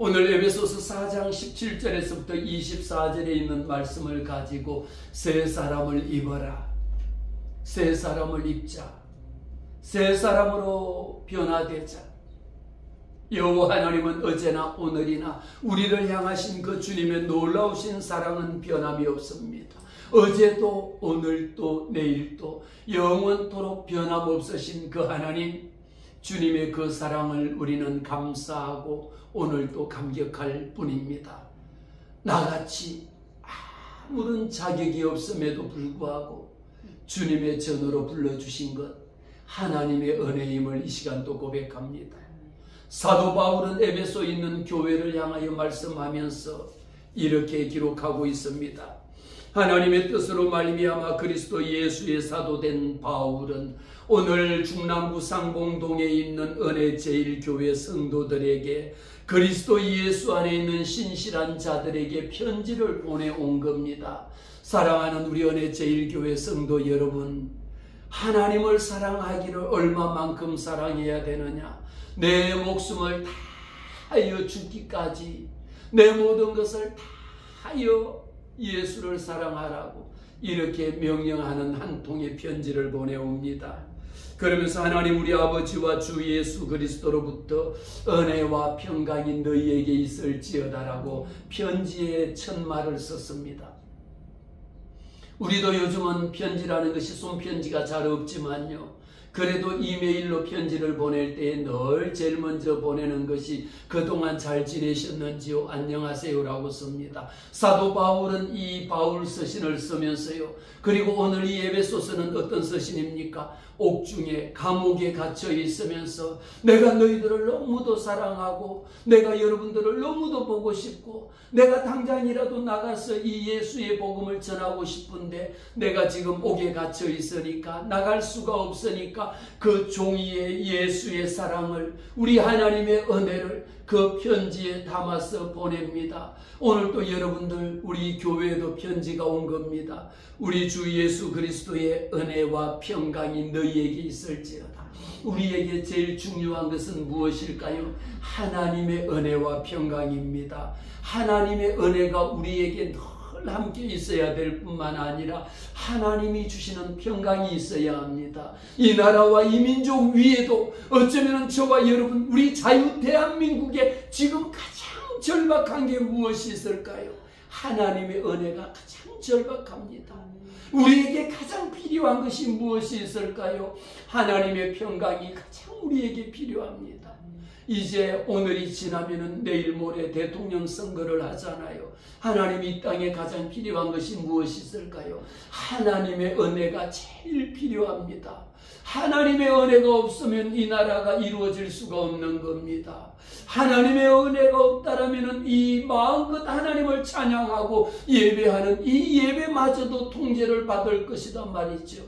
오늘 에베소서 4장 17절에서부터 24절에 있는 말씀을 가지고 새 사람을 입어라, 새 사람을 입자, 새 사람으로 변화되자. 여호와 하나님은 어제나 오늘이나 우리를 향하신 그 주님의 놀라우신 사랑은 변함이 없습니다. 어제도 오늘도 내일도 영원토록 변함없으신 그 하나님, 주님의 그 사랑을 우리는 감사하고 오늘도 감격할 뿐입니다. 나같이 아무런 자격이 없음에도 불구하고 주님의 전으로 불러주신 것, 하나님의 은혜임을 이 시간도 고백합니다. 사도 바울은 에베소에 있는 교회를 향하여 말씀하면서 이렇게 기록하고 있습니다. 하나님의 뜻으로 말미암아 그리스도 예수의 사도된 바울은 오늘 중남부 상봉동에 있는 은혜 제일교회 성도들에게 그리스도 예수 안에 있는 신실한 자들에게 편지를 보내온 겁니다. 사랑하는 우리 은혜 제일교회 성도 여러분, 하나님을 사랑하기를 얼마만큼 사랑해야 되느냐? 내 목숨을 다하여 죽기까지 내 모든 것을 다하여 예수를 사랑하라고 이렇게 명령하는 한 통의 편지를 보내옵니다. 그러면서 하나님 우리 아버지와 주 예수 그리스도로부터 은혜와 평강이 너희에게 있을지어다라고 편지에 첫 말을 썼습니다. 우리도 요즘은 편지라는 것이 손편지가 잘 없지만요, 그래도 이메일로 편지를 보낼 때 늘 제일 먼저 보내는 것이 그동안 잘 지내셨는지요? 안녕하세요라고 씁니다. 사도 바울은 이 바울 서신을 쓰면서요, 그리고 오늘 이 에베소서는 어떤 서신입니까? 옥중에 감옥에 갇혀 있으면서 내가 너희들을 너무도 사랑하고 내가 여러분들을 너무도 보고 싶고 내가 당장이라도 나가서 이 예수의 복음을 전하고 싶은데 내가 지금 옥에 갇혀 있으니까 나갈 수가 없으니까 그 종이의 예수의 사랑을, 우리 하나님의 은혜를 그 편지에 담아서 보냅니다. 오늘 또 여러분들 우리 교회에도 편지가 온 겁니다. 우리 주 예수 그리스도의 은혜와 평강이 너희에게 있을지어다. 우리에게 제일 중요한 것은 무엇일까요? 하나님의 은혜와 평강입니다. 하나님의 은혜가 우리에게 늘 함께 있어야 될 뿐만 아니라 하나님이 주시는 평강이 있어야 합니다. 이 나라와 이 민족 위에도 어쩌면 저와 여러분 우리 자유 대한민국에 지금 가장 절박한 게 무엇이 있을까요? 하나님의 은혜가 가장 절박합니다. 우리에게 가장 필요한 것이 무엇이 있을까요? 하나님의 평강이 가장 우리에게 필요합니다. 이제 오늘이 지나면은 내일 모레 대통령 선거를 하잖아요. 하나님이 이 땅에 가장 필요한 것이 무엇이 있을까요? 하나님의 은혜가 제일 필요합니다. 하나님의 은혜가 없으면 이 나라가 이루어질 수가 없는 겁니다. 하나님의 은혜가 없다라면 이 마음껏 하나님을 찬양하고 예배하는 이 예배마저도 통제를 받을 것이다 말이죠.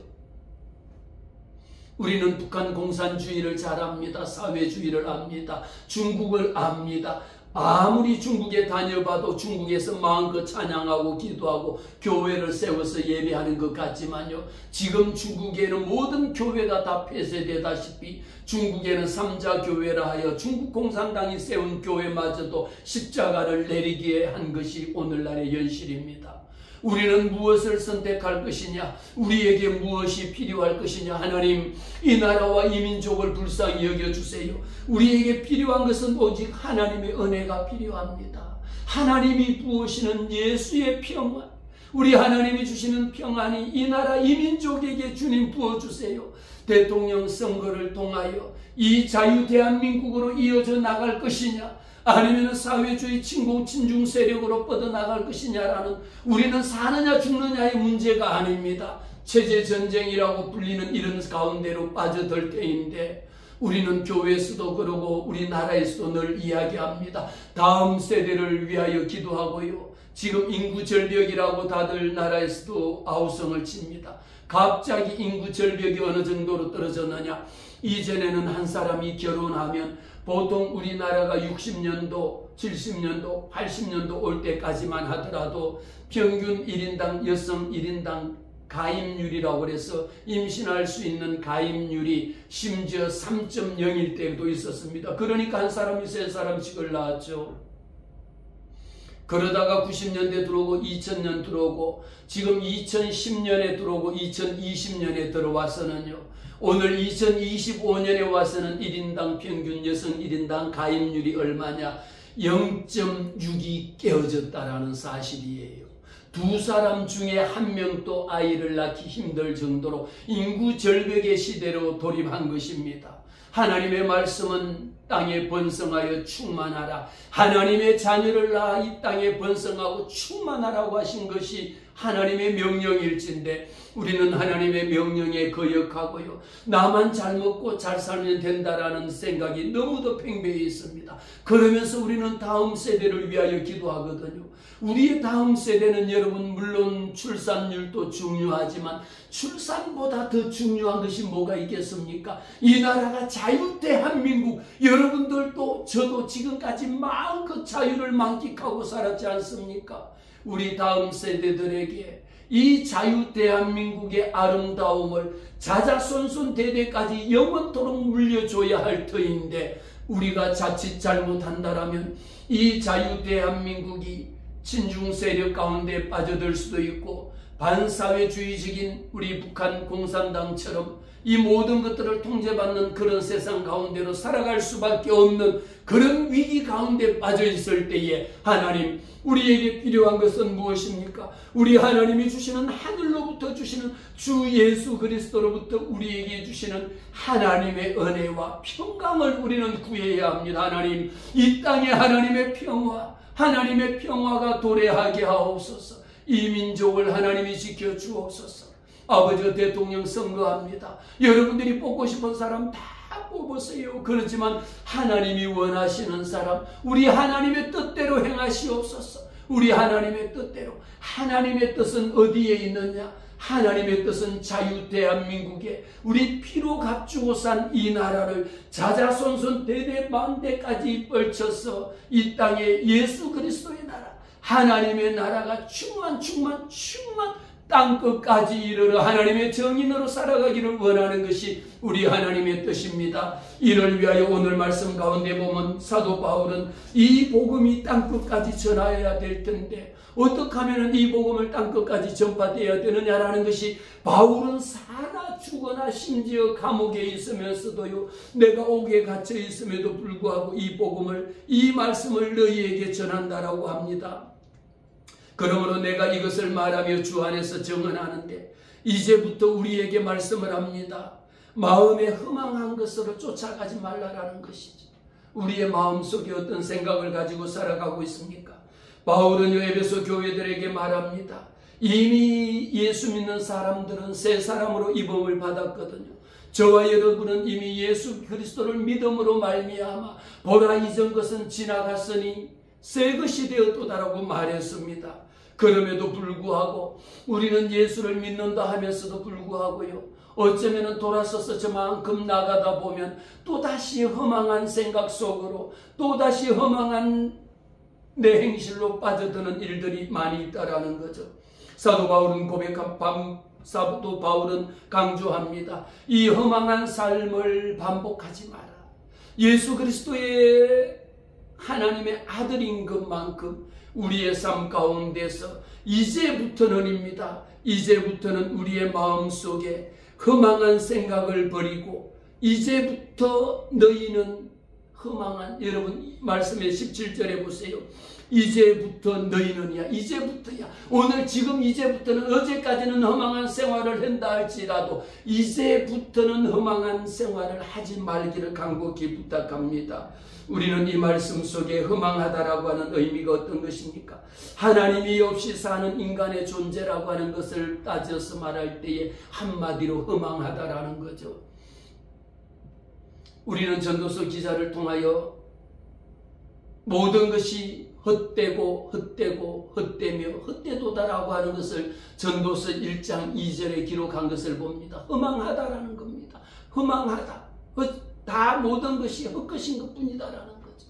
우리는 북한 공산주의를 잘 압니다. 사회주의를 압니다. 중국을 압니다. 아무리 중국에 다녀봐도 중국에서 마음껏 찬양하고 기도하고 교회를 세워서 예배하는 것 같지만요, 지금 중국에는 모든 교회가 다 폐쇄되다시피 중국에는 삼자 교회라 하여 중국 공산당이 세운 교회마저도 십자가를 내리게 한 것이 오늘날의 현실입니다. 우리는 무엇을 선택할 것이냐? 우리에게 무엇이 필요할 것이냐? 하나님, 이 나라와 이 민족을 불쌍히 여겨주세요. 우리에게 필요한 것은 오직 하나님의 은혜가 필요합니다. 하나님이 부으시는 예수의 평안, 우리 하나님이 주시는 평안이 이 나라 이 민족에게 주님 부어주세요. 대통령 선거를 통하여 이 자유 대한민국으로 이어져 나갈 것이냐, 아니면 사회주의 친공 친중 세력으로 뻗어나갈 것이냐라는, 우리는 사느냐 죽느냐의 문제가 아닙니다. 체제전쟁이라고 불리는 이런 가운데로 빠져들 때인데, 우리는 교회에서도 그러고 우리나라에서도 늘 이야기합니다. 다음 세대를 위하여 기도하고요. 지금 인구 절벽이라고 다들 나라에서도 아우성을 칩니다. 갑자기 인구 절벽이 어느 정도로 떨어졌느냐? 이전에는 한 사람이 결혼하면 보통 우리나라가 60년도, 70년도, 80년도 올 때까지만 하더라도 평균 1인당 여성 1인당 가임률이라고 해서 임신할 수 있는 가임률이 심지어 3.0일 때도 있었습니다. 그러니까 한 사람이 세 사람씩을 낳았죠. 그러다가 90년대 들어오고 2000년 들어오고 지금 2010년에 들어오고 2020년에 들어와서는요. 오늘 2025년에 와서는 1인당 평균 여성 1인당 가입률이 얼마냐? 0.6이 깨어졌다라는 사실이에요. 두 사람 중에 한 명도 아이를 낳기 힘들 정도로 인구 절벽의 시대로 돌입한 것입니다. 하나님의 말씀은 땅에 번성하여 충만하라. 하나님의 자녀를 낳아 이 땅에 번성하고 충만하라고 하신 것이 하나님의 명령일진데 우리는 하나님의 명령에 거역하고요. 나만 잘 먹고 잘 살면 된다라는 생각이 너무도 팽배해 있습니다. 그러면서 우리는 다음 세대를 위하여 기도하거든요. 우리의 다음 세대는 여러분 물론 출산율도 중요하지만 출산보다 더 중요한 것이 뭐가 있겠습니까? 이 나라가 자유대한민국, 여러분들도 저도 지금까지 마음껏 자유를 만끽하고 살았지 않습니까? 우리 다음 세대들에게 이 자유대한민국의 아름다움을 자자손손 대대까지 영원토록 물려줘야 할 터인데 우리가 자칫 잘못한다라면 이 자유대한민국이 친중 세력 가운데 빠져들 수도 있고 반사회주의적인 우리 북한 공산당처럼 이 모든 것들을 통제받는 그런 세상 가운데로 살아갈 수밖에 없는 그런 위기 가운데 빠져 있을 때에 하나님, 우리에게 필요한 것은 무엇입니까? 우리 하나님이 주시는 하늘로부터 주시는 주 예수 그리스도로부터 우리에게 주시는 하나님의 은혜와 평강을 우리는 구해야 합니다. 하나님, 이 땅에 하나님의 평화, 하나님의 평화가 도래하게 하옵소서. 이 민족을 하나님이 지켜주옵소서. 아버지, 대통령 선거합니다. 여러분들이 뽑고 싶은 사람 다 뽑으세요. 그렇지만 하나님이 원하시는 사람, 우리 하나님의 뜻대로 행하시옵소서. 우리 하나님의 뜻대로. 하나님의 뜻은 어디에 있느냐? 하나님의 뜻은 자유대한민국에 우리 피로 값주고 산 이 나라를 자자손손 대대만대까지 펼쳐서 이 땅에 예수 그리스도의 나라, 하나님의 나라가 충만 땅끝까지 이르러 하나님의 정인으로 살아가기를 원하는 것이 우리 하나님의 뜻입니다. 이를 위하여 오늘 말씀 가운데 보면 사도 바울은 이 복음이 땅끝까지 전하여야 될 텐데 어떻게 하면 이 복음을 땅끝까지 전파되어야 되느냐라는 것이 바울은 사나 죽거나 심지어 감옥에 있으면서도요, 내가 옥에 갇혀 있음에도 불구하고 이 복음을, 이 말씀을 너희에게 전한다라고 합니다. 그러므로 내가 이것을 말하며 주 안에서 정언하는데 이제부터 우리에게 말씀을 합니다. 마음에 허망한 것으로 쫓아가지 말라라는 것이죠. 우리의 마음속에 어떤 생각을 가지고 살아가고 있습니까? 바울은 에베소 교회들에게 말합니다. 이미 예수 믿는 사람들은 새 사람으로 입음을 받았거든요. 저와 여러분은 이미 예수 그리스도를 믿음으로 말미암아 보라 이전 것은 지나갔으니 새 것이 되었도다라고 말했습니다. 그럼에도 불구하고 우리는 예수를 믿는다 하면서도 불구하고요, 어쩌면 돌아서서 저만큼 나가다 보면 또다시 허망한 생각 속으로 또다시 허망한 내 행실로 빠져드는 일들이 많이 있다라는 거죠. 사도 바울은 사도 바울은 강조합니다. 이 허망한 삶을 반복하지 마라. 예수 그리스도의 하나님의 아들인 것만큼 우리의 삶 가운데서 이제부터는입니다. 이제부터는 우리의 마음속에 허망한 생각을 버리고 이제부터 너희는 허망한, 여러분 말씀의 17절에 보세요. 이제부터 너희는이야. 이제부터야. 오늘 지금 이제부터는, 어제까지는 허망한 생활을 한다 할지라도 이제부터는 허망한 생활을 하지 말기를 간곡히 부탁합니다. 우리는 이 말씀 속에 허망하다라고 하는 의미가 어떤 것입니까? 하나님이 없이 사는 인간의 존재라고 하는 것을 따져서 말할 때에 한마디로 허망하다라는 거죠. 우리는 전도서 기자를 통하여 모든 것이 헛되고 헛되며 헛되도다라고 하는 것을 전도서 1장 2절에 기록한 것을 봅니다. 허망하다라는 겁니다. 허망하다. 다 모든 것이 헛것인 것뿐이다라는 거죠.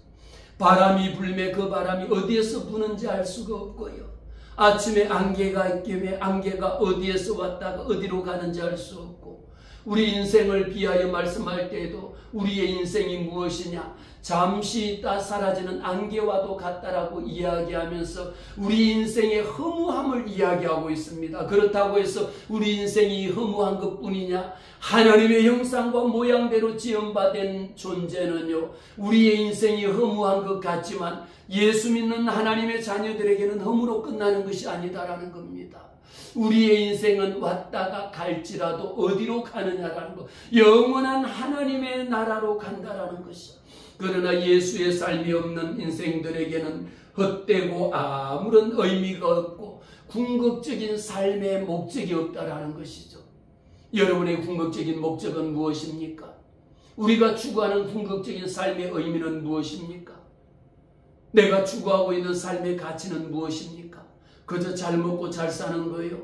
바람이 불매 그 바람이 어디에서 부는지 알 수가 없고요. 아침에 안개가 있기에 안개가 어디에서 왔다가 어디로 가는지 알 수 없고, 우리 인생을 비하여 말씀할 때에도 우리의 인생이 무엇이냐? 잠시 있다 사라지는 안개와도 같다라고 이야기하면서 우리 인생의 허무함을 이야기하고 있습니다. 그렇다고 해서 우리 인생이 허무한 것뿐이냐? 하나님의 형상과 모양대로 지음받은 존재는요, 우리의 인생이 허무한 것 같지만 예수 믿는 하나님의 자녀들에게는 허무로 끝나는 것이 아니다라는 겁니다. 우리의 인생은 왔다가 갈지라도 어디로 가느냐라는 것, 영원한 하나님의 나라로 간다라는 것이죠. 그러나 예수의 삶이 없는 인생들에게는 헛되고 아무런 의미가 없고 궁극적인 삶의 목적이 없다라는 것이죠. 여러분의 궁극적인 목적은 무엇입니까? 우리가 추구하는 궁극적인 삶의 의미는 무엇입니까? 내가 추구하고 있는 삶의 가치는 무엇입니까? 그저 잘 먹고 잘 사는 거요?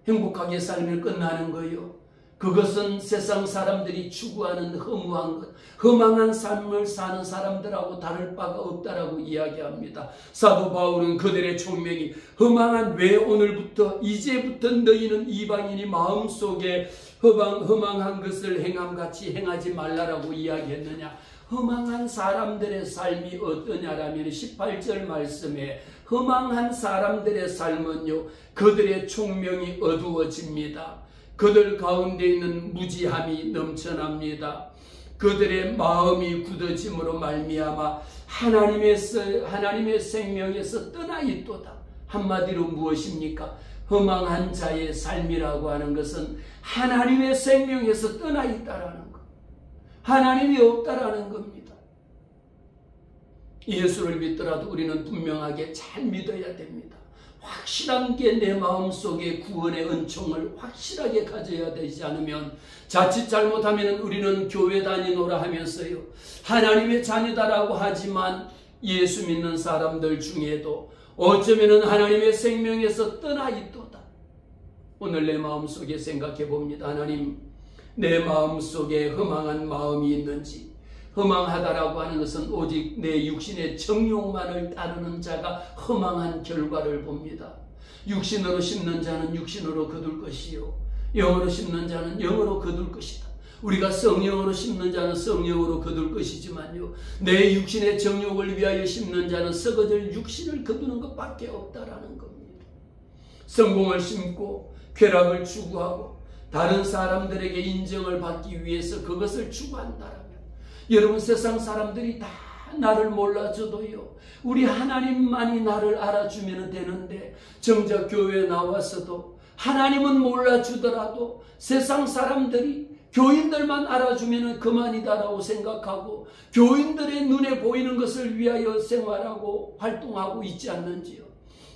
행복하게 살면 끝나는 거요? 그것은 세상 사람들이 추구하는 허무한 것, 허망한 삶을 사는 사람들하고 다를 바가 없다라고 이야기합니다. 사도 바울은 그들의 총명이 허망한, 왜 오늘부터 이제부터 너희는 이방인이 마음속에 허망한 것을 행함같이 행하지 말라라고 이야기했느냐? 허망한 사람들의 삶이 어떠냐라면 18절 말씀에 허망한 사람들의 삶은요, 그들의 총명이 어두워집니다. 그들 가운데 있는 무지함이 넘쳐납니다. 그들의 마음이 굳어짐으로 말미암아 하나님의 생명에서 떠나 있도다. 한마디로 무엇입니까? 허망한 자의 삶이라고 하는 것은 하나님의 생명에서 떠나 있다라는 것, 하나님이 없다라는 겁니다. 예수를 믿더라도 우리는 분명하게 잘 믿어야 됩니다. 확실한 게 내 마음속에 구원의 은총을 확실하게 가져야 되지 않으면, 자칫 잘못하면 우리는 교회 다니노라 하면서요, 하나님의 자녀다라고 하지만 예수 믿는 사람들 중에도 어쩌면 하나님의 생명에서 떠나 있도다. 오늘 내 마음속에 생각해 봅니다. 하나님, 내 마음속에 허망한 마음이 있는지, 허망하다라고 하는 것은 오직 내 육신의 정욕만을 따르는 자가 허망한 결과를 봅니다. 육신으로 심는 자는 육신으로 거둘 것이요, 영으로 심는 자는 영으로 거둘 것이다. 우리가 성령으로 심는 자는 성령으로 거둘 것이지만요, 내 육신의 정욕을 위하여 심는 자는 썩어질 육신을 거두는 것밖에 없다라는 겁니다. 성공을 심고 쾌락을 추구하고 다른 사람들에게 인정을 받기 위해서 그것을 추구한다라면, 여러분, 세상 사람들이 다 나를 몰라줘도요, 우리 하나님만이 나를 알아주면 되는데, 정작 교회에 나와서도 하나님은 몰라주더라도 세상 사람들이 교인들만 알아주면 그만이다라고 생각하고 교인들의 눈에 보이는 것을 위하여 생활하고 활동하고 있지 않는지요?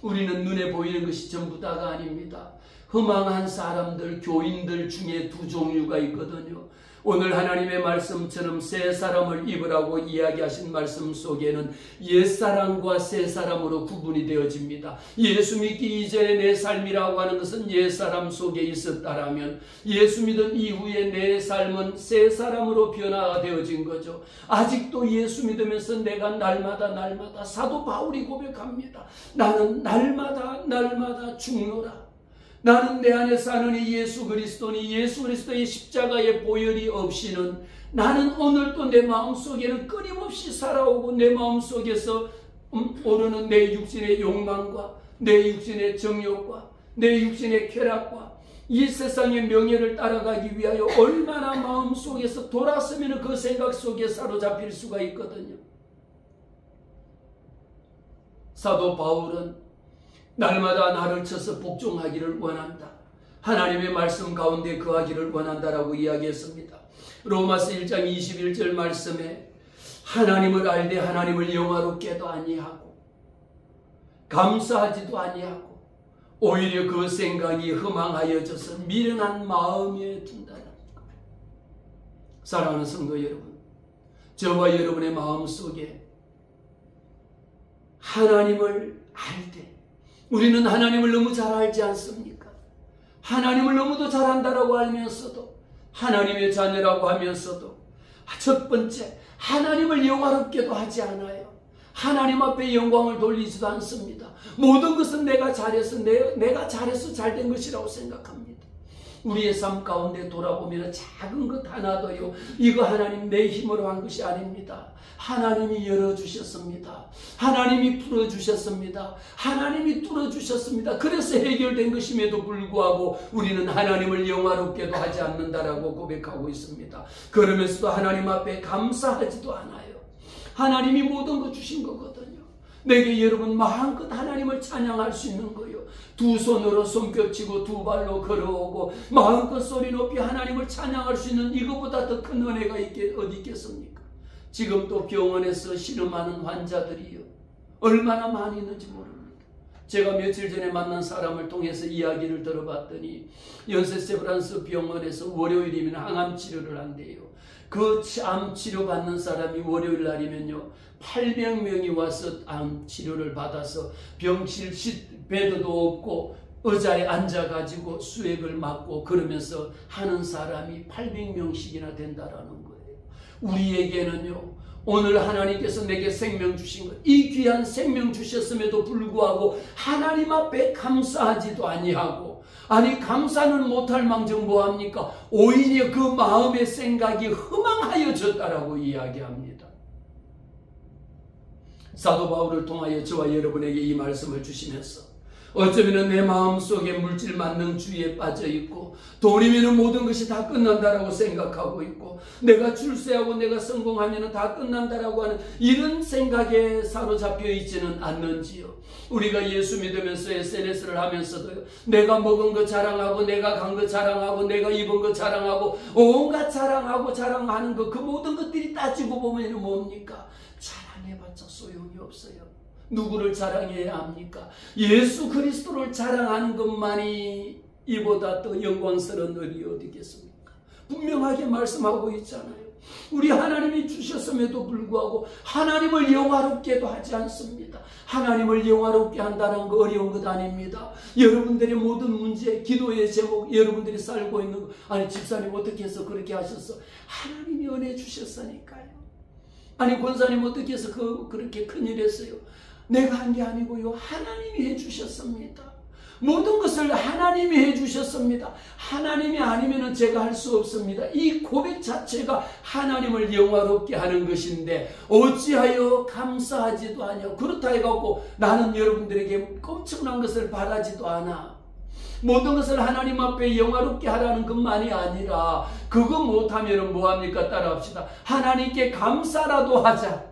우리는 눈에 보이는 것이 전부 다가 아닙니다. 허망한 사람들, 교인들 중에 두 종류가 있거든요. 오늘 하나님의 말씀처럼 새 사람을 입으라고 이야기하신 말씀 속에는 옛사람과 새사람으로 구분이 되어집니다. 예수 믿기 이전에 내 삶이라고 하는 것은 옛사람 속에 있었다라면, 예수 믿은 이후에 내 삶은 새사람으로 변화가 되어진 거죠. 아직도 예수 믿으면서 내가 날마다 사도 바울이 고백합니다. 나는 날마다 죽노라. 나는 내 안에 사는 이 예수 그리스도니, 예수 그리스도의 십자가의 보혈이 없이는 나는 오늘도 내 마음속에는 끊임없이 살아오고, 내 마음속에서 오르는 내 육신의 욕망과 내 육신의 정욕과 내 육신의 쾌락과 이 세상의 명예를 따라가기 위하여 얼마나 마음속에서 돌아서면 그 생각 속에 사로잡힐 수가 있거든요. 사도 바울은 날마다 나를 쳐서 복종하기를 원한다, 하나님의 말씀 가운데 거하기를 원한다라고 이야기했습니다. 로마서 1장 21절 말씀에 하나님을 알되 하나님을 영화롭게도 아니하고 감사하지도 아니하고 오히려 그 생각이 허망하여져서 미련한 마음에 든다는 것. 사랑하는 성도 여러분, 저와 여러분의 마음속에 하나님을 알 때, 우리는 하나님을 너무 잘 알지 않습니까? 하나님을 너무도 잘 안다라고 알면서도, 하나님의 자녀라고 하면서도 첫 번째, 하나님을 영화롭게도 하지 않아요. 하나님 앞에 영광을 돌리지도 않습니다. 모든 것은 내가 잘해서 잘된 것이라고 생각합니다. 우리의 삶 가운데 돌아보면 작은 것 하나도요, 이거 하나님 내 힘으로 한 것이 아닙니다. 하나님이 열어주셨습니다. 하나님이 풀어주셨습니다. 하나님이 뚫어주셨습니다. 그래서 해결된 것임에도 불구하고 우리는 하나님을 영화롭게도 하지 않는다라고 고백하고 있습니다. 그러면서도 하나님 앞에 감사하지도 않아요. 하나님이 모든 것 주신 거거든요. 내게 여러분 마음껏 하나님을 찬양할 수 있는 거예요. 두 손으로 손뼉치고 두 발로 걸어오고 마음껏 소리 높이 하나님을 찬양할 수 있는 이것보다 더 큰 은혜가 어디 있겠습니까? 지금 또 병원에서 신음하는 환자들이요, 얼마나 많이 있는지 모릅니다. 제가 며칠 전에 만난 사람을 통해서 이야기를 들어봤더니 연세세브란스 병원에서 월요일이면 항암 치료를 한대요. 그 암 치료 받는 사람이 월요일 날이면요 800명이 와서 암 치료를 받아서 병실 베드도 없고 의자에 앉아가지고 수액을 맞고 그러면서 하는 사람이 800명씩이나 된다라는 거예요. 우리에게는요, 오늘 하나님께서 내게 생명 주신 것, 이 귀한 생명 주셨음에도 불구하고 하나님 앞에 감사하지도 아니하고, 아니 감사는 못할 망정 뭐합니까? 오히려 그 마음의 생각이 허망하여졌다라고 이야기합니다. 사도 바울을 통하여 저와 여러분에게 이 말씀을 주시면서 어쩌면 내 마음속에 물질 만능주의에 빠져있고 돈이면 모든 것이 다 끝난다라고 생각하고 있고 내가 출세하고 내가 성공하면 다 끝난다라고 하는 이런 생각에 사로잡혀 있지는 않는지요. 우리가 예수 믿으면서 SNS를 하면서도 내가 먹은 거 자랑하고 내가 간 거 자랑하고 내가 입은 거 자랑하고 온갖 자랑하고 자랑하는 거, 그 모든 것들이 따지고 보면 뭡니까? 자랑해봤자 소용이 없어요. 누구를 자랑해야 합니까? 예수 그리스도를 자랑하는 것만이 이보다 더 영광스러운 일이 어디겠습니까? 분명하게 말씀하고 있잖아요. 우리 하나님이 주셨음에도 불구하고 하나님을 영화롭게도 하지 않습니다. 하나님을 영화롭게 한다는 거 어려운 것 아닙니다. 여러분들의 모든 문제, 기도의 제목, 여러분들이 살고 있는 거, 아니 집사님 어떻게 해서 그렇게 하셨어? 하나님이 은혜 주셨으니까요. 아니 권사님 어떻게 해서 그렇게 큰일 했어요? 내가 한 게 아니고요, 하나님이 해주셨습니다. 모든 것을 하나님이 해주셨습니다. 하나님이 아니면 제가 할 수 없습니다. 이 고백 자체가 하나님을 영화롭게 하는 것인데 어찌하여 감사하지도 않냐. 그렇다 해갖고 나는 여러분들에게 엄청난 것을 바라지도 않아. 모든 것을 하나님 앞에 영화롭게 하라는 것만이 아니라 그거 못하면 뭐합니까? 따라합시다. 하나님께 감사라도 하자.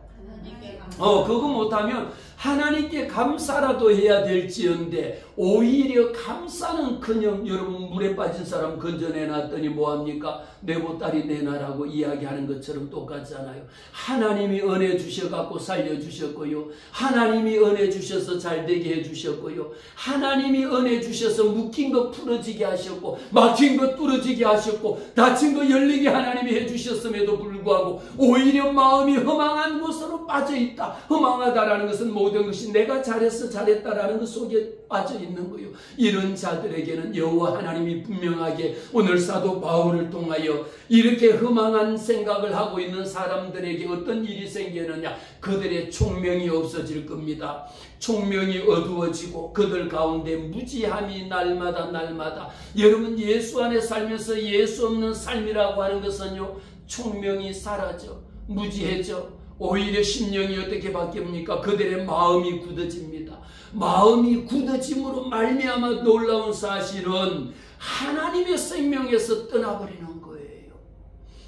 그거 못하면 하나님께 감사라도 해야 될지언데 오히려 감사는 그냥 여러분 물에 빠진 사람 건져내놨더니 뭐합니까? 내 보따리 내놔라고 이야기하는 것처럼 똑같잖아요. 하나님이 은혜 주셔갖고 살려주셨고요. 하나님이 은혜 주셔서 잘되게 해주셨고요. 하나님이 은혜 주셔서 묶인 거 풀어지게 하셨고 막힌 거 뚫어지게 하셨고 닫힌 거 열리게 하나님이 해주셨음에도 불구하고 오히려 마음이 허망한 곳으로 빠져있다. 허망하다라는 것은 모든 것이 내가 잘했어 잘했다라는 것 속에 빠져 있는 거예요. 이런 자들에게는 여호와 하나님이 분명하게 오늘 사도 바울을 통하여 이렇게 허망한 생각을 하고 있는 사람들에게 어떤 일이 생기느냐, 그들의 총명이 없어질 겁니다. 총명이 어두워지고 그들 가운데 무지함이 날마다 여러분 예수 안에 살면서 예수 없는 삶이라고 하는 것은요, 총명이 사라져 무지해져. 오히려 심령이 어떻게 바뀝니까? 그들의 마음이 굳어집니다. 마음이 굳어짐으로 말미암아 놀라운 사실은 하나님의 생명에서 떠나버리는 거예요.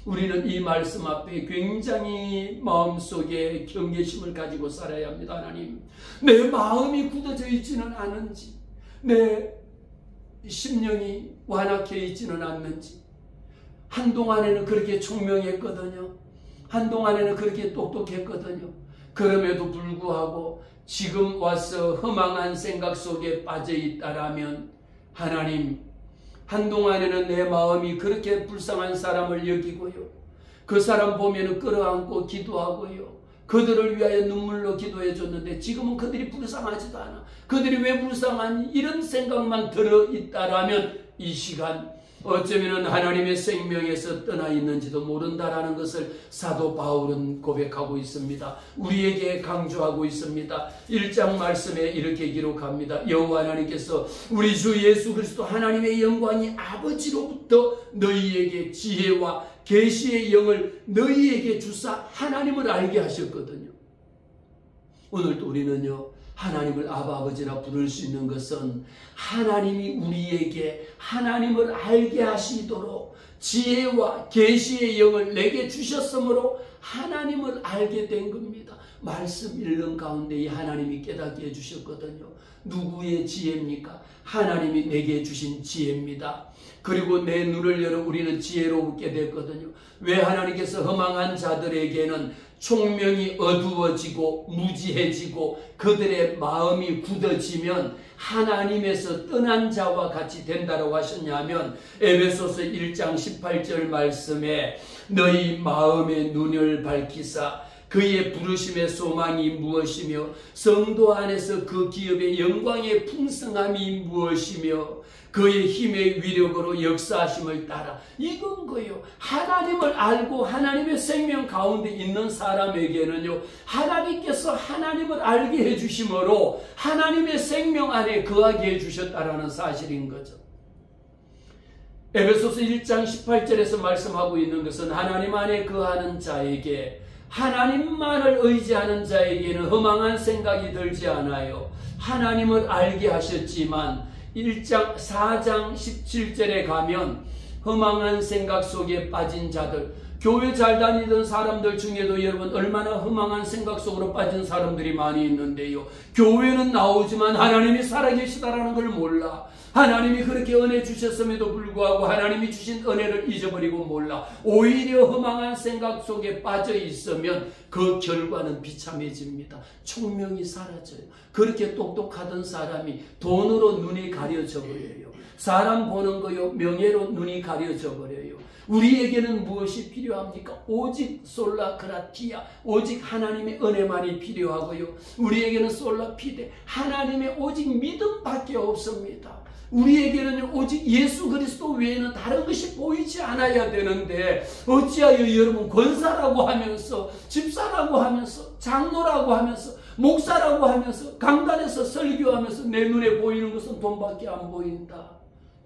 우리는 이 말씀 앞에 굉장히 마음속에 경계심을 가지고 살아야 합니다. 하나님, 내 마음이 굳어져 있지는 않은지, 내 심령이 완악해 있지는 않는지, 한동안에는 그렇게 총명했거든요. 한동안에는 그렇게 똑똑했거든요. 그럼에도 불구하고 지금 와서 허망한 생각 속에 빠져 있다라면 하나님, 한동안에는 내 마음이 그렇게 불쌍한 사람을 여기고요, 그 사람 보면 끌어안고 기도하고요, 그들을 위하여 눈물로 기도해 줬는데 지금은 그들이 불쌍하지도 않아. 그들이 왜 불쌍하니? 이런 생각만 들어있다라면 이 시간 어쩌면 하나님의 생명에서 떠나 있는지도 모른다라는 것을 사도 바울은 고백하고 있습니다. 우리에게 강조하고 있습니다. 1장 말씀에 이렇게 기록합니다. 여호와 하나님께서 우리 주 예수 그리스도 하나님의 영광이 아버지로부터 너희에게 지혜와 계시의 영을 너희에게 주사 하나님을 알게 하셨거든요. 오늘도 우리는요, 하나님을 아버지라 부를 수 있는 것은 하나님이 우리에게 하나님을 알게 하시도록 지혜와 계시의 영을 내게 주셨으므로 하나님을 알게 된 겁니다. 말씀 읽는 가운데 이 하나님이 깨닫게 해주셨거든요. 누구의 지혜입니까? 하나님이 내게 주신 지혜입니다. 그리고 내 눈을 열어 우리는 지혜로 웃게 됐거든요. 왜 하나님께서 허망한 자들에게는 총명이 어두워지고 무지해지고 그들의 마음이 굳어지면 하나님에서 떠난 자와 같이 된다고 하셨냐면, 에베소서 1장 18절 말씀에 너희 마음의 눈을 밝히사 그의 부르심의 소망이 무엇이며 성도 안에서 그 기업의 영광의 풍성함이 무엇이며 그의 힘의 위력으로 역사하심을 따라, 이건 거예요. 하나님을 알고 하나님의 생명 가운데 있는 사람에게는요, 하나님께서 하나님을 알게 해주심으로 하나님의 생명 안에 거하게 해주셨다라는 사실인 거죠. 에베소서 1장 18절에서 말씀하고 있는 것은 하나님 안에 거하는 자에게, 하나님만을 의지하는 자에게는 허망한 생각이 들지 않아요. 하나님을 알게 하셨지만 4장 17절에 가면 허망한 생각 속에 빠진 자들, 교회 잘 다니던 사람들 중에도 여러분 얼마나 허망한 생각 속으로 빠진 사람들이 많이 있는데요, 교회는 나오지만 하나님이 살아계시다라는 걸 몰라. 하나님이 그렇게 은혜 주셨음에도 불구하고 하나님이 주신 은혜를 잊어버리고 몰라. 오히려 허망한 생각 속에 빠져 있으면 그 결과는 비참해집니다. 총명이 사라져요. 그렇게 똑똑하던 사람이 돈으로 눈이 가려져 버려요. 사람 보는 거요, 명예로 눈이 가려져 버려요. 우리에게는 무엇이 필요합니까? 오직 솔라크라티아, 오직 하나님의 은혜만이 필요하고요. 우리에게는 솔라피데, 하나님의 오직 믿음밖에 없습니다. 우리에게는 오직 예수 그리스도 외에는 다른 것이 보이지 않아야 되는데, 어찌하여 여러분 권사라고 하면서, 집사라고 하면서, 장로라고 하면서, 목사라고 하면서, 강단에서 설교하면서 내 눈에 보이는 것은 돈밖에 안 보인다.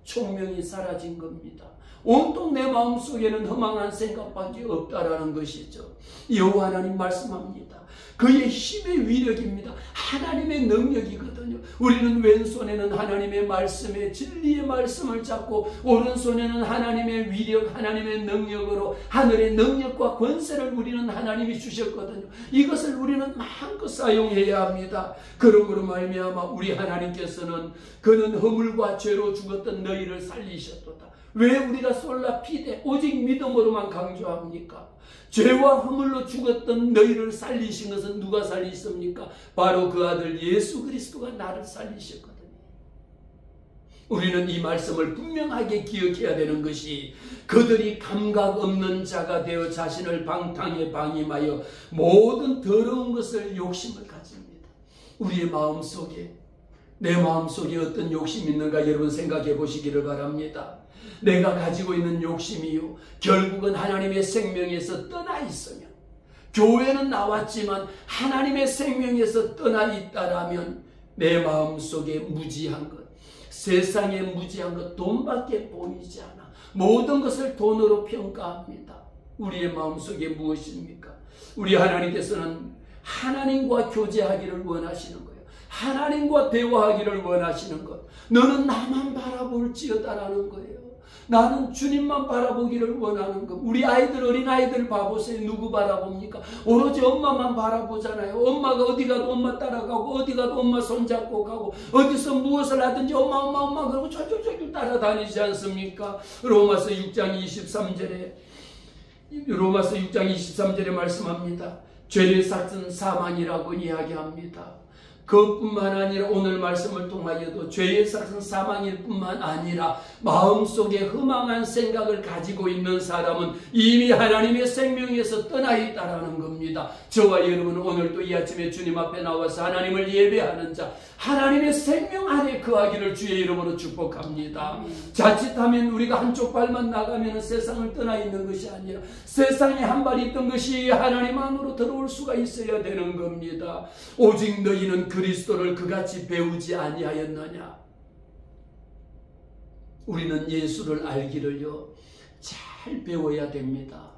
총명이 사라진 겁니다. 온통 내 마음속에는 허망한 생각밖에 없다라는 것이죠. 여호와 하나님 말씀합니다. 그의 힘의 위력입니다. 하나님의 능력이거든요. 우리는 왼손에는 하나님의 말씀에 진리의 말씀을 잡고 오른손에는 하나님의 위력, 하나님의 능력으로 하늘의 능력과 권세를 우리는 하나님이 주셨거든요. 이것을 우리는 마음껏 사용해야 합니다. 그러므로 말미암아 우리 하나님께서는 그는 허물과 죄로 죽었던 너희를 살리셨도다. 왜 우리가 솔라피데 오직 믿음으로만 강조합니까? 죄와 허물로 죽었던 너희를 살리신 것은 누가 살리십니까? 바로 그 아들 예수 그리스도가 나를 살리셨거든요. 우리는 이 말씀을 분명하게 기억해야 되는 것이, 그들이 감각 없는 자가 되어 자신을 방탕에 방임하여 모든 더러운 것을 욕심을 가집니다. 우리의 마음속에, 내 마음속에 어떤 욕심이 있는가 여러분 생각해 보시기를 바랍니다. 내가 가지고 있는 욕심이요, 결국은 하나님의 생명에서 떠나 있으면, 교회는 나왔지만 하나님의 생명에서 떠나 있다라면 내 마음속에 무지한 것, 세상에 무지한 것, 돈밖에 보이지 않아. 모든 것을 돈으로 평가합니다. 우리의 마음속에 무엇입니까? 우리 하나님께서는 하나님과 교제하기를 원하시는 거예요. 하나님과 대화하기를 원하시는 것. 너는 나만 바라볼지어다라는 거예요. 나는 주님만 바라보기를 원하는 것. 우리 아이들, 어린아이들 봐보세요. 누구 바라봅니까? 오로지 엄마만 바라보잖아요. 엄마가 어디 가도 엄마 따라가고, 어디 가도 엄마 손잡고 가고, 어디서 무엇을 하든지 엄마 그러고 쫄쫄쫄 따라다니지 않습니까? 로마서 6장 23절에 말씀합니다. 죄의 삭은 사망이라고 이야기합니다. 그것뿐만 아니라 오늘 말씀을 통하여도 죄의 삭은 사망일 뿐만 아니라 마음속에 허망한 생각을 가지고 있는 사람은 이미 하나님의 생명에서 떠나 있다라는 겁니다. 저와 여러분은 오늘도 이 아침에 주님 앞에 나와서 하나님을 예배하는 자, 하나님의 생명 안에 거하기를 주의 이름으로 축복합니다. 자칫하면 우리가 한쪽 발만 나가면 세상을 떠나 있는 것이 아니라 세상에 한 발 있던 것이 하나님 안으로 들어올 수가 있어야 되는 겁니다. 오직 너희는 그리스도를 그같이 배우지 아니하였느냐. 우리는 예수를 알기를요 잘 배워야 됩니다.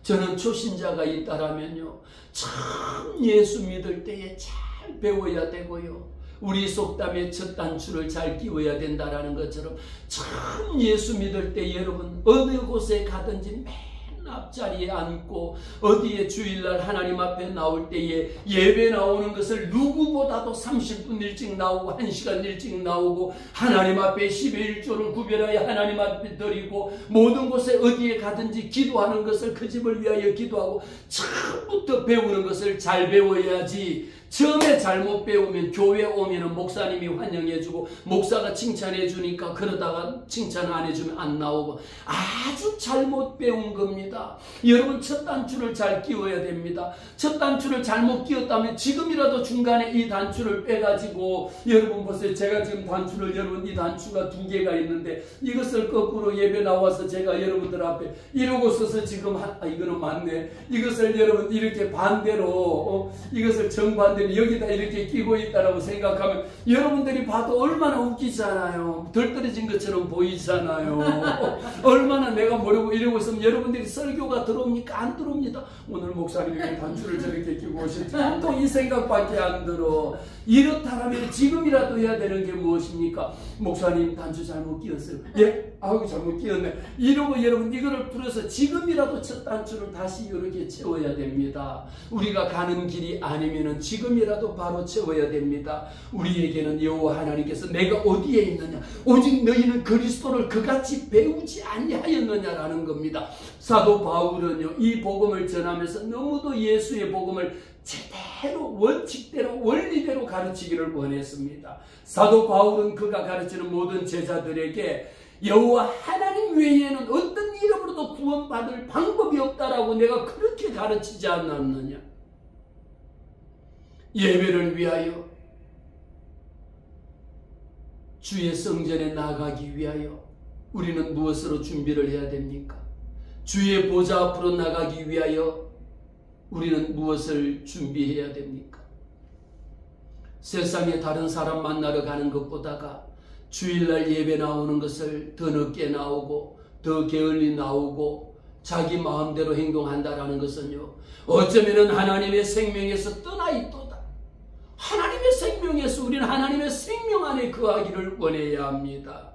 저는 초신자가 있다라면요 참 예수 믿을 때에 잘 배워야 되고요, 우리 속담에 첫 단추를 잘 끼워야 된다라는 것처럼 참 예수 믿을 때 여러분 어느 곳에 가든지 맨 앞자리에 앉고 어디에 주일날 하나님 앞에 나올 때에 예배 나오는 것을 누구보다도 30분 일찍 나오고 1시간 일찍 나오고 하나님 앞에 10의 1조를 구별하여 하나님 앞에 드리고 모든 곳에 어디에 가든지 기도하는 것을 그 집을 위하여 기도하고 처음부터 배우는 것을 잘 배워야지. 처음에 잘못 배우면 교회 오면은 목사님이 환영해주고 목사가 칭찬해주니까 그러다가 칭찬 안 해주면 안 나오고 아주 잘못 배운 겁니다. 여러분 첫 단추를 잘 끼워야 됩니다. 첫 단추를 잘못 끼웠다면 지금이라도 중간에 이 단추를 빼가지고 여러분 보세요. 제가 지금 단추를 여러분 이 단추가 2개가 있는데 이것을 거꾸로 예배 나와서 제가 여러분들 앞에 이러고 서서 지금 이거는 맞네. 이것을 여러분 이렇게 반대로 이것을 정반대로 여기다 이렇게 끼고 있다라고 생각하면 여러분들이 봐도 얼마나 웃기잖아요. 덜 떨어진 것처럼 보이잖아요. 얼마나 내가 모르고 이러고 있으면 여러분들이 설교가 들어옵니까? 안 들어옵니다. 오늘 목사님이 단추를 저렇게 끼고 오셨지. 보통 이 생각밖에 안 들어. 이렇다면 지금이라도 해야 되는 게 무엇입니까? 목사님 단추 잘못 끼웠어요. 예? 아우 잘못 끼웠네. 이러고 여러분 이거를 풀어서 지금이라도 첫 단추를 다시 이렇게 채워야 됩니다. 우리가 가는 길이 아니면은 지금이라도 바로 채워야 됩니다. 우리에게는 여호와 하나님께서 내가 어디에 있느냐 오직 너희는 그리스도를 그같이 배우지 아니하였느냐라는 겁니다. 사도 바울은요 이 복음을 전하면서 너무도 예수의 복음을 제대로 원칙대로 원리대로 가르치기를 원했습니다. 사도 바울은 그가 가르치는 모든 제자들에게 여호와 하나님 외에는 어떤 이름으로도 구원받을 방법이 없다라고 내가 그렇게 가르치지 않았느냐. 예배를 위하여 주의 성전에 나가기 위하여 우리는 무엇으로 준비를 해야 됩니까? 주의 보좌 앞으로 나가기 위하여 우리는 무엇을 준비해야 됩니까? 세상에 다른 사람 만나러 가는 것보다가 주일날 예배 나오는 것을 더 늦게 나오고 더 게을리 나오고 자기 마음대로 행동한다라는 것은요 어쩌면은 하나님의 생명에서 떠나 있도다. 하나님의 생명에서 우리는 하나님의 생명 안에 거하기를 원해야 합니다.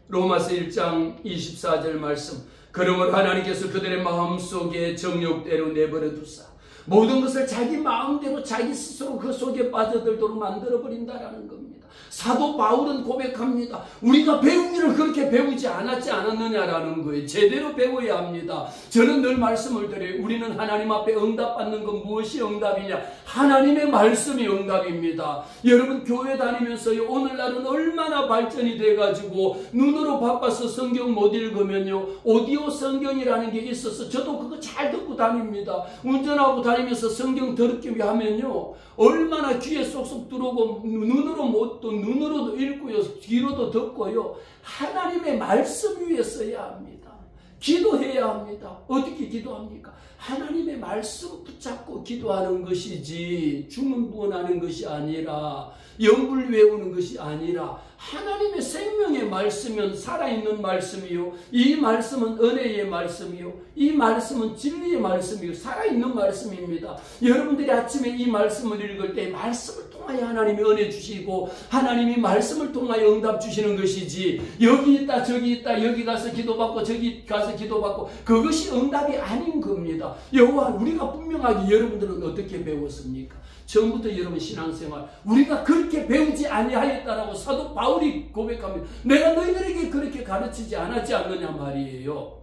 로마서 1장 24절 말씀, 그러므로 하나님께서 그들의 마음속에 정욕대로 내버려 두사 모든 것을 자기 마음대로 자기 스스로 그 속에 빠져들도록 만들어버린다라는 겁니다. 사도 바울은 고백합니다. 우리가 배우기를 그렇게 배우지 않았느냐라는 거예요. 제대로 배워야 합니다. 저는 늘 말씀을 드려요. 우리는 하나님 앞에 응답받는 건 무엇이 응답이냐? 하나님의 말씀이 응답입니다. 여러분 교회 다니면서요 오늘날은 얼마나 발전이 돼가지고 눈으로 바빠서 성경 못 읽으면요 오디오 성경이라는 게 있어서 저도 그거 잘 듣고 다닙니다. 운전하고 다니면서 성경 더럽게 하면요 얼마나 귀에 쏙쏙 들어오고 눈으로도 읽고요 귀로도 듣고요 하나님의 말씀 위에 써야 합니다. 기도해야 합니다. 어떻게 기도합니까? 하나님의 말씀 붙잡고 기도하는 것이지 주문부원하는 것이 아니라 영불 외우는 것이 아니라 하나님의 생명의 말씀은 살아있는 말씀이요 이 말씀은 은혜의 말씀이요 이 말씀은 진리의 말씀이요 살아있는 말씀입니다. 여러분들이 아침에 이 말씀을 읽을 때 말씀을 통하여 하나님이 은혜 주시고 하나님이 말씀을 통하여 응답 주시는 것이지 여기 있다 저기 있다 여기 가서 기도받고 저기 가서 기도받고 그것이 응답이 아닌 겁니다. 여호와 우리가 분명하게 여러분들은 어떻게 배웠습니까? 처음부터 여러분 신앙생활 우리가 그렇게 배우지 아니하였다라고 사도 바울이 고백합니다. 내가 너희들에게 그렇게 가르치지 않았지 않느냐 말이에요.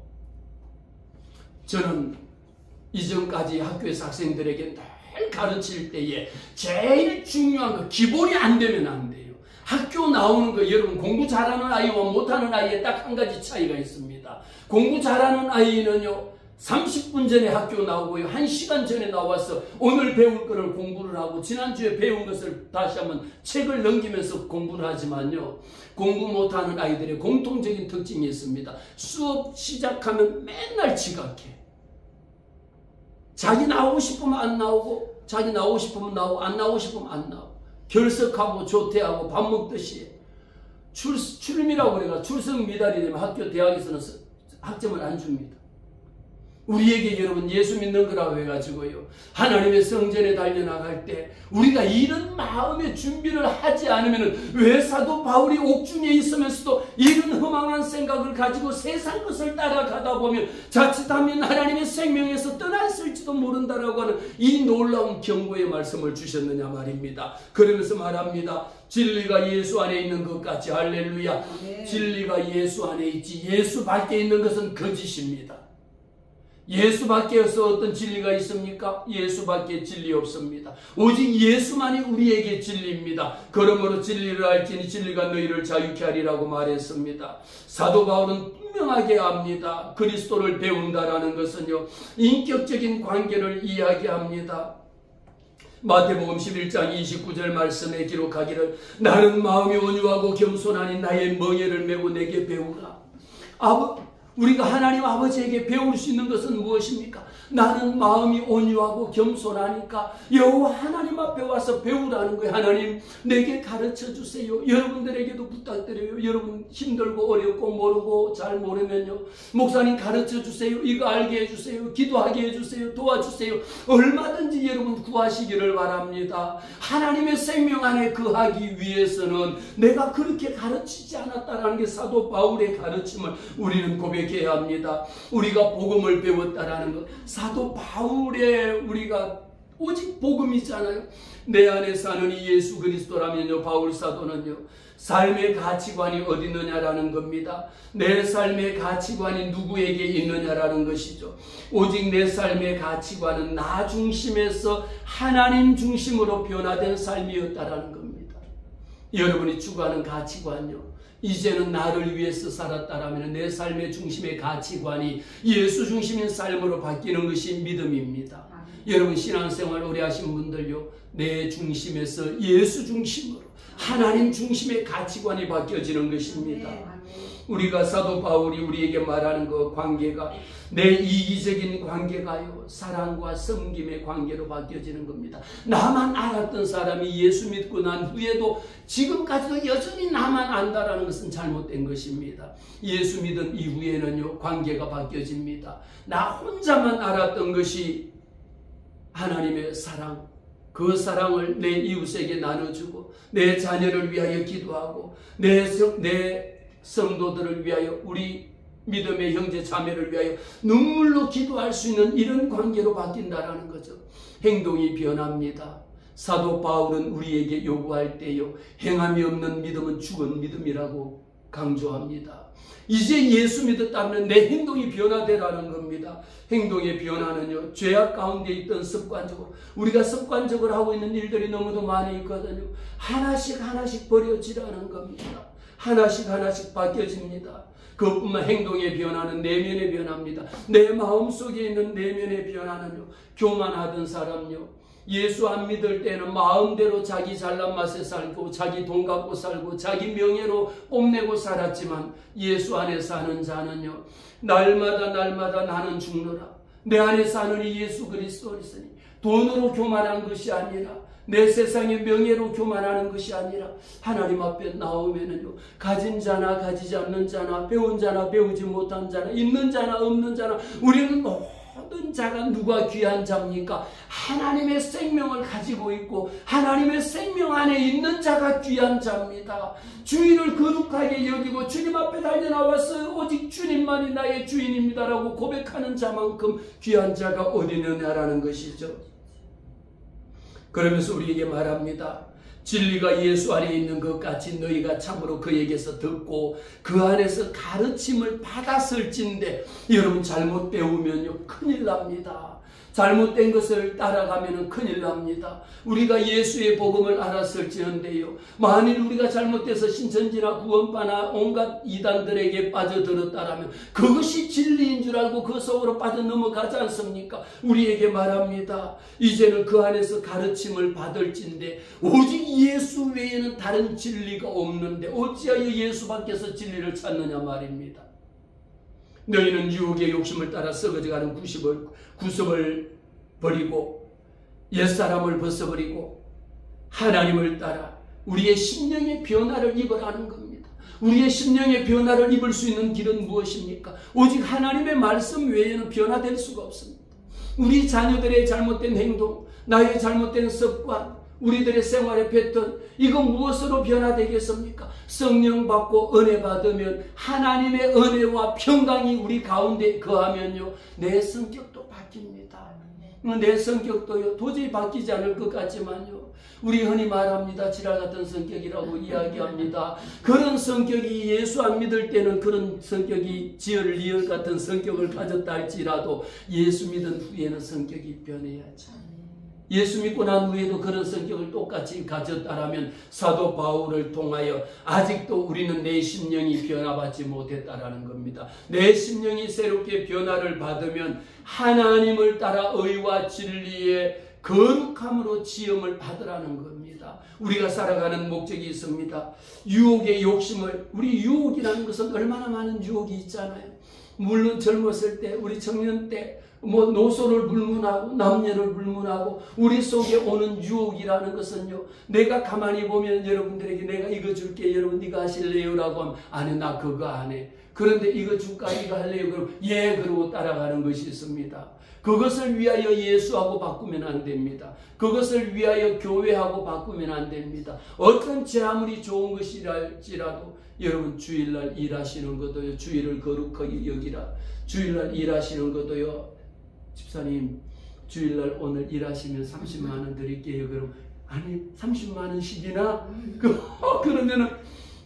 저는 이전까지 학교에서 학생들에게 가르칠 때에 제일 중요한 거, 기본이 안 되면 안 돼요. 학교 나오는 거, 여러분 공부 잘하는 아이와 못하는 아이에 딱 한 가지 차이가 있습니다. 공부 잘하는 아이는요 30분 전에 학교 나오고요 1시간 전에 나와서 오늘 배울 거를 공부를 하고 지난주에 배운 것을 다시 한번 책을 넘기면서 공부를 하지만요, 공부 못하는 아이들의 공통적인 특징이 있습니다. 수업 시작하면 맨날 지각해. 자기 나오고 싶으면 안 나오고, 자기 나오고 싶으면 나오고, 안 나오고 싶으면 안 나오고, 결석하고 조퇴하고 밥 먹듯이 출미라고 그래가 출석 미달이 되면 학교 대학에서는 학점을 안 줍니다. 우리에게 여러분 예수 믿는 거라고 해가지고요 하나님의 성전에 달려나갈 때 우리가 이런 마음의 준비를 하지 않으면, 왜 사도 바울이 옥중에 있으면서도 이런 허망한 생각을 가지고 세상 것을 따라가다 보면 자칫하면 하나님의 생명에서 떠났을지도 모른다라고 하는 이 놀라운 경고의 말씀을 주셨느냐 말입니다. 그러면서 말합니다. 진리가 예수 안에 있는 것 같이, 할렐루야. 네. 진리가 예수 안에 있지 예수 밖에 있는 것은 거짓입니다. 예수 밖에서 어떤 진리가 있습니까? 예수 밖에 진리 없습니다. 오직 예수만이 우리에게 진리입니다. 그러므로 진리를 알지니 진리가 너희를 자유케 하리라고 말했습니다. 사도 바울은 분명하게 압니다. 그리스도를 배운다라는 것은요 인격적인 관계를 이야기합니다. 마태복음 11장 29절 말씀에 기록하기를 나는 마음이 온유하고 겸손하니 나의 멍에를 메고 내게 배우라. 우리가 하나님 아버지에게 배울 수 있는 것은 무엇입니까? 나는 마음이 온유하고 겸손하니까 여호와 하나님 앞에 와서 배우라는 거예요. 하나님 내게 가르쳐 주세요. 여러분들에게도 부탁드려요. 여러분 힘들고 어렵고 모르고 잘 모르면요 목사님 가르쳐 주세요. 이거 알게 해주세요. 기도하게 해주세요. 도와주세요. 얼마든지 여러분 구하시기를 바랍니다. 하나님의 생명 안에 거하기 위해서는 내가 그렇게 가르치지 않았다라는 게 사도 바울의 가르침을 우리는 고백해야 합니다. 우리가 복음을 배웠다라는 것, 사도 바울의 우리가 오직 복음이잖아요. 내 안에 사는 이 예수 그리스도라면요 바울 사도는요 삶의 가치관이 어디 있느냐라는 겁니다. 내 삶의 가치관이 누구에게 있느냐라는 것이죠. 오직 내 삶의 가치관은 나 중심에서 하나님 중심으로 변화된 삶이었다라는 겁니다. 여러분이 추구하는 가치관요 이제는 나를 위해서 살았다라면 내 삶의 중심의 가치관이 예수 중심인 삶으로 바뀌는 것이 믿음입니다. 여러분 신앙생활 오래 하신 분들요 내 중심에서 예수 중심으로 하나님 중심의 가치관이 바뀌어지는 것입니다. 우리가 사도 바울이 우리에게 말하는 그 관계가 내 이기적인 관계가요 사랑과 섬김의 관계로 바뀌어지는 겁니다. 나만 알았던 사람이 예수 믿고 난 후에도 지금까지도 여전히 나만 안다라는 것은 잘못된 것입니다. 예수 믿은 이후에는요 관계가 바뀌어집니다. 나 혼자만 알았던 것이 하나님의 사랑, 그 사랑을 내 이웃에게 나눠주고 내 자녀를 위하여 기도하고 내 성도들을 위하여 우리 믿음의 형제 자매를 위하여 눈물로 기도할 수 있는 이런 관계로 바뀐다라는 거죠. 행동이 변합니다. 사도 바울은 우리에게 요구할 때요 행함이 없는 믿음은 죽은 믿음이라고 강조합니다. 이제 예수 믿었다면 내 행동이 변화되라는 겁니다. 행동의 변화는요 죄악 가운데 있던 습관적으로 우리가 습관적으로 하고 있는 일들이 너무도 많이 있거든요. 하나씩 버려지라는 겁니다. 하나씩 바뀌어집니다. 그것뿐만 행동의 변화는 내면의 변화입니다. 내 마음속에 있는 내면의 변화는요 교만하던 사람요 예수 안 믿을 때는 마음대로 자기 잘난 맛에 살고 자기 돈 갖고 살고 자기 명예로 뽐내고 살았지만 예수 안에 사는 자는요 날마다 나는 죽노라. 내 안에 사는 이 예수 그리스도이시니 돈으로 교만한 것이 아니라 내 세상의 명예로 교만하는 것이 아니라 하나님 앞에 나오면은요 가진 자나 가지지 않는 자나 배운 자나 배우지 못한 자나 있는 자나 없는 자나 우리는 모든 자가 누가 귀한 자입니까? 하나님의 생명을 가지고 있고 하나님의 생명 안에 있는 자가 귀한 자입니다. 주인을 거룩하게 여기고 주님 앞에 달려나와서 오직 주님만이 나의 주인입니다라고 고백하는 자만큼 귀한 자가 어디 있느냐라는 것이죠. 그러면서 우리에게 말합니다. 진리가 예수 안에 있는 것 같이 너희가 참으로 그에게서 듣고 그 안에서 가르침을 받았을진데 여러분 잘못 배우면요 큰일 납니다. 잘못된 것을 따라가면 큰일 납니다. 우리가 예수의 복음을 알았을지언데요, 만일 우리가 잘못돼서 신천지나 구원파나 온갖 이단들에게 빠져들었다라면 그것이 진리인 줄 알고 그 속으로 빠져넘어가지 않습니까? 우리에게 말합니다. 이제는 그 안에서 가르침을 받을진데 오직 예수 외에는 다른 진리가 없는데 어찌하여 예수 밖에서 진리를 찾느냐 말입니다. 너희는 유혹의 욕심을 따라 썩어져가는 구습을 버리고 옛사람을 벗어버리고 하나님을 따라 우리의 심령의 변화를 입으라는 겁니다. 우리의 심령의 변화를 입을 수 있는 길은 무엇입니까? 오직 하나님의 말씀 외에는 변화될 수가 없습니다. 우리 자녀들의 잘못된 행동, 나의 잘못된 습관, 우리들의 생활의 패턴, 이거 무엇으로 변화되겠습니까? 성령 받고 은혜 받으면 하나님의 은혜와 평강이 우리 가운데 거하면요, 내 성격도 바뀝니다. 내 성격도요, 도저히 바뀌지 않을 것 같지만요, 우리 흔히 말합니다. 지랄 같은 성격이라고 이야기합니다. 그런 성격이 예수 안 믿을 때는 그런 성격이 리얼 같은 성격을 가졌다 할지라도 예수 믿은 후에는 성격이 변해야죠. 예수 믿고 난 후에도 그런 성격을 똑같이 가졌다라면 사도 바울을 통하여 아직도 우리는 내 심령이 변화받지 못했다라는 겁니다. 내 심령이 새롭게 변화를 받으면 하나님을 따라 의와 진리의 거룩함으로 지음을 받으라는 겁니다. 우리가 살아가는 목적이 있습니다. 유혹의 욕심을, 우리 유혹이라는 것은 얼마나 많은 유혹이 있잖아요. 물론 젊었을 때, 우리 청년 때 노소를 불문하고 남녀를 불문하고 우리 속에 오는 유혹이라는 것은요, 내가 가만히 보면 여러분들에게 내가 이거 줄게, 여러분 이거 하실래요? 라고 하면 안 해, 나 그거 안 해. 그런데 이거 줄까, 이거 할래요? 그럼 예, 그러고 따라가는 것이 있습니다. 그것을 위하여 예수하고 바꾸면 안 됩니다. 그것을 위하여 교회하고 바꾸면 안 됩니다. 어떤 제 아무리 좋은 것이랄지라도 여러분 주일날 일하시는 것도요, 주일을 거룩하게 여기라. 주일날 일하시는 것도요, 집사님 주일날 오늘 일하시면 30만 원 드릴게요. 그럼 아니 30만 원씩이나? 그러면은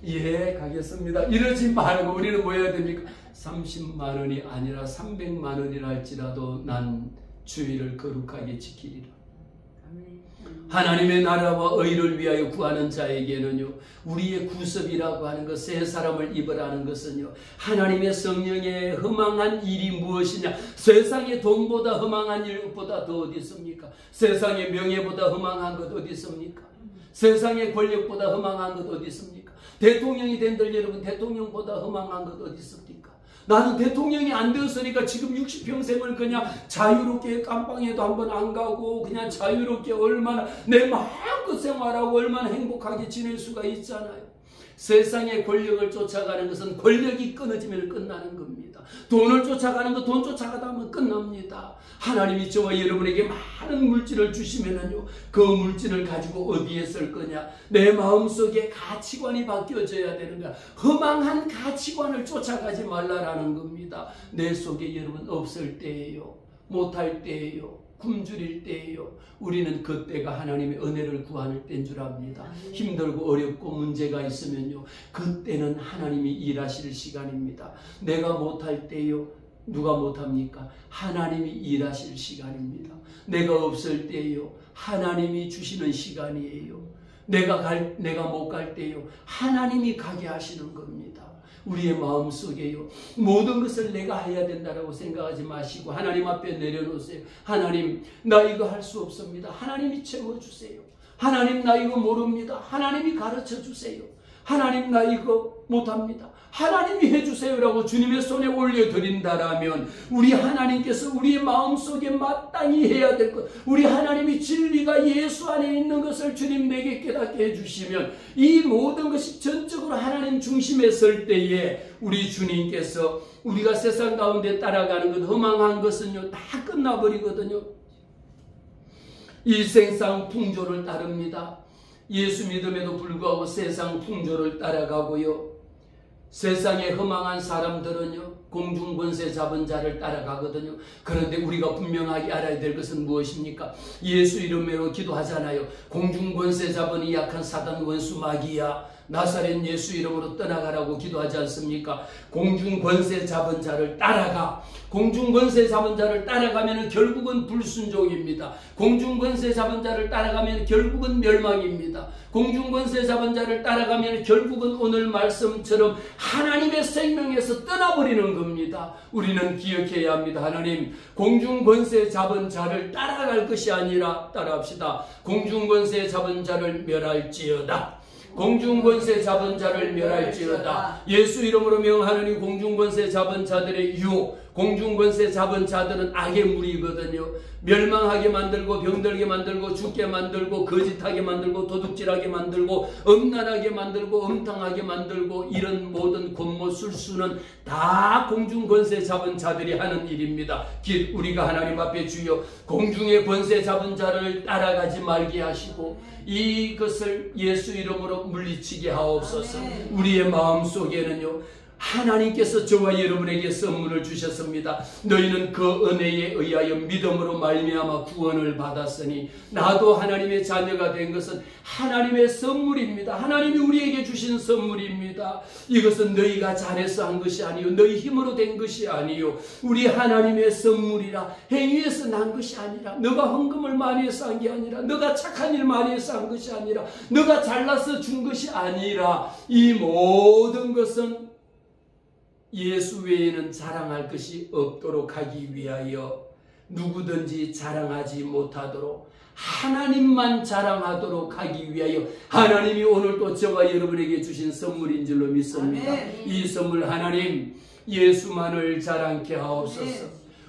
예 가겠습니다. 이러지 말고 우리는 뭐 해야 됩니까? 30만 원이 아니라 300만 원이라 할지라도 난 주일을 거룩하게 지키리라. 하나님의 나라와 의를 위하여 구하는 자에게는요, 우리의 구습이라고 하는 것, 새 사람을 입으라는 것은요, 하나님의 성령의 허망한 일이 무엇이냐? 세상의 돈보다 허망한 일보다 더 어디 있습니까? 세상의 명예보다 허망한 것 어디 있습니까? 세상의 권력보다 허망한 것 어디 있습니까? 대통령이 된들 여러분, 대통령보다 허망한 것 어디 있습니까? 나는 대통령이 안 되었으니까 지금 60평생을 그냥 자유롭게 깜빵에도 한번 안 가고 그냥 자유롭게 얼마나 내 마음껏 생활하고 얼마나 행복하게 지낼 수가 있잖아요. 세상의 권력을 쫓아가는 것은 권력이 끊어지면 끝나는 겁니다. 돈을 쫓아가는 것, 돈 쫓아가다 하면 끝납니다. 하나님이 저와 여러분에게 많은 물질을 주시면은요, 그 물질을 가지고 어디에 쓸 거냐? 내 마음속에 가치관이 바뀌어져야 되는 거야. 허망한 가치관을 쫓아가지 말라라는 겁니다. 내 속에 여러분 없을 때예요. 못할 때예요. 굶주릴 때예요. 우리는 그때가 하나님의 은혜를 구하는 때인 줄 압니다. 힘들고 어렵고 문제가 있으면요, 그때는 하나님이 일하실 시간입니다. 내가 못할 때요, 누가 못합니까? 하나님이 일하실 시간입니다. 내가 없을 때요, 하나님이 주시는 시간이에요. 내가 못 갈 때요, 하나님이 가게 하시는 겁니다. 우리의 마음속에요, 모든 것을 내가 해야 된다라고 생각하지 마시고 하나님 앞에 내려놓으세요. 하나님, 나 이거 할 수 없습니다. 하나님이 채워주세요. 하나님, 나 이거 모릅니다. 하나님이 가르쳐주세요. 하나님, 나 이거 못합니다. 하나님이 해주세요라고 주님의 손에 올려드린다라면 우리 하나님께서 우리의 마음속에 마땅히 해야 될 것, 우리 하나님이 진리가 예수 안에 있는 것을 주님 내게 깨닫게 해주시면 이 모든 것이 전적으로 하나님 중심에 설 때에 우리 주님께서 우리가 세상 가운데 따라가는 것, 허망한 것은요, 다 끝나버리거든요. 이 세상 풍조를 따릅니다. 예수 믿음에도 불구하고 세상 풍조를 따라가고요, 세상의 허망한 사람들은요, 공중권세 잡은 자를 따라가거든요. 그런데 우리가 분명하게 알아야 될 것은 무엇입니까? 예수 이름으로 기도하잖아요. 공중권세 잡은 이 약한 사단 원수 마귀야, 나사렛 예수 이름으로 떠나가라고 기도하지 않습니까? 공중 권세 잡은 자를 따라가. 공중 권세 잡은 자를 따라가면 결국은 불순종입니다. 공중 권세 잡은 자를 따라가면 결국은 멸망입니다. 공중 권세 잡은 자를 따라가면 결국은 오늘 말씀처럼 하나님의 생명에서 떠나버리는 겁니다. 우리는 기억해야 합니다. 하나님, 공중 권세 잡은 자를 따라갈 것이 아니라, 따라합시다. 공중 권세 잡은 자를 멸할지어다. 공중 권세 잡은 자를 멸할지어다. 예수 이름으로 명하노니 공중 권세 잡은 자들의 유혹, 공중 권세 잡은 자들은 악의 무리거든요. 멸망하게 만들고 병들게 만들고 죽게 만들고 거짓하게 만들고 도둑질하게 만들고 음란하게 만들고 음탕하게 만들고 이런 모든 권모술수는 다 공중 권세 잡은 자들이 하는 일입니다. 우리가 하나님 앞에 주여 공중의 권세 잡은 자를 따라가지 말게 하시고 이것을 예수 이름으로 물리치게 하옵소서. 우리의 마음속에는요 하나님께서 저와 여러분에게 선물을 주셨습니다. 너희는 그 은혜에 의하여 믿음으로 말미암아 구원을 받았으니 나도 하나님의 자녀가 된 것은 하나님의 선물입니다. 하나님이 우리에게 주신 선물입니다. 이것은 너희가 잘해서 한 것이 아니요 너희 힘으로 된 것이 아니요 우리 하나님의 선물이라. 행위에서 난 것이 아니라, 너가 헌금을 많이 해서 한 게 아니라, 너가 착한 일 많이 해서 한 것이 아니라, 너가 잘나서 준 것이 아니라, 이 모든 것은 예수 외에는 자랑할 것이 없도록 하기 위하여 누구든지 자랑하지 못하도록 하나님만 자랑하도록 하기 위하여 하나님이 오늘 또 저와 여러분에게 주신 선물인 줄로 믿습니다. 아멘. 이 선물 하나님 예수만을 자랑케 하옵소서.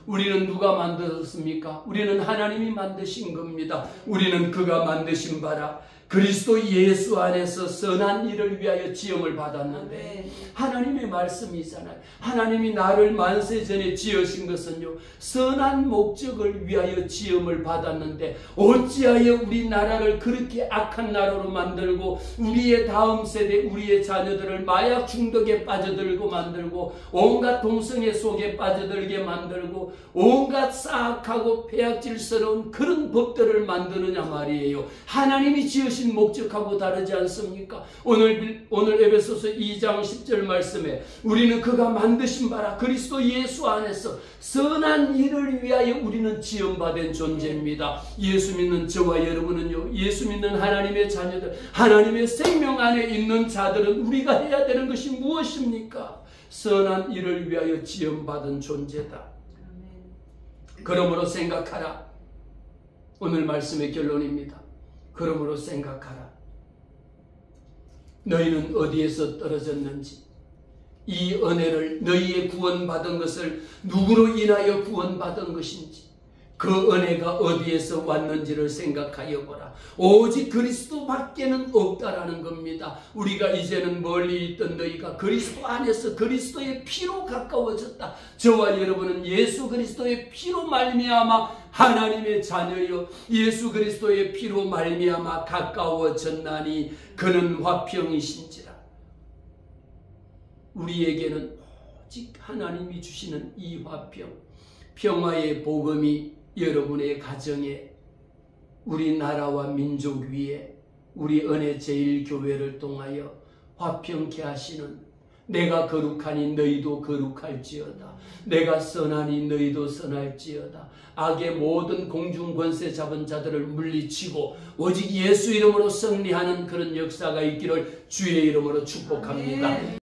우리는 누가 만들었습니까? 우리는 하나님이 만드신 겁니다. 우리는 그가 만드신 바라 그리스도 예수 안에서 선한 일을 위하여 지음을 받았는데 하나님의 말씀이잖아요. 하나님이 나를 만세 전에 지으신 것은요 선한 목적을 위하여 지음을 받았는데 어찌하여 우리 나라를 그렇게 악한 나라로 만들고 우리의 다음 세대 우리의 자녀들을 마약 중독에 빠져들고 만들고 온갖 동성애 속에 빠져들게 만들고 온갖 사악하고 폐악질스러운 그런 법들을 만드느냐 말이에요. 하나님이 지으신 목적하고 다르지 않습니까? 오늘 에베소서 2장 10절 말씀에 우리는 그가 만드신 바라 그리스도 예수 안에서 선한 일을 위하여 우리는 지음받은 존재입니다. 예수 믿는 저와 여러분은요 예수 믿는 하나님의 자녀들 하나님의 생명 안에 있는 자들은 우리가 해야 되는 것이 무엇입니까? 선한 일을 위하여 지음받은 존재다. 그러므로 생각하라. 오늘 말씀의 결론입니다. 그러므로 생각하라. 너희는 어디에서 떨어졌는지, 이 은혜를 너희의 구원받은 것을 누구로 인하여 구원받은 것인지, 그 은혜가 어디에서 왔는지를 생각하여 보라. 오직 그리스도 밖에는 없다라는 겁니다. 우리가 이제는 멀리 있던 너희가 그리스도 안에서 그리스도의 피로 가까워졌다. 저와 여러분은 예수 그리스도의 피로 말미암아 하나님의 자녀여 예수 그리스도의 피로 말미암아 가까워졌나니 그는 화평이신지라. 우리에게는 오직 하나님이 주시는 이 화평, 평화의 복음이 여러분의 가정에, 우리나라와 민족 위에, 우리 은혜 제일교회를 통하여 화평케 하시는, 내가 거룩하니 너희도 거룩할지어다, 내가 선하니 너희도 선할지어다, 악의 모든 공중 권세 잡은 자들을 물리치고 오직 예수 이름으로 승리하는 그런 역사가 있기를 주의 이름으로 축복합니다.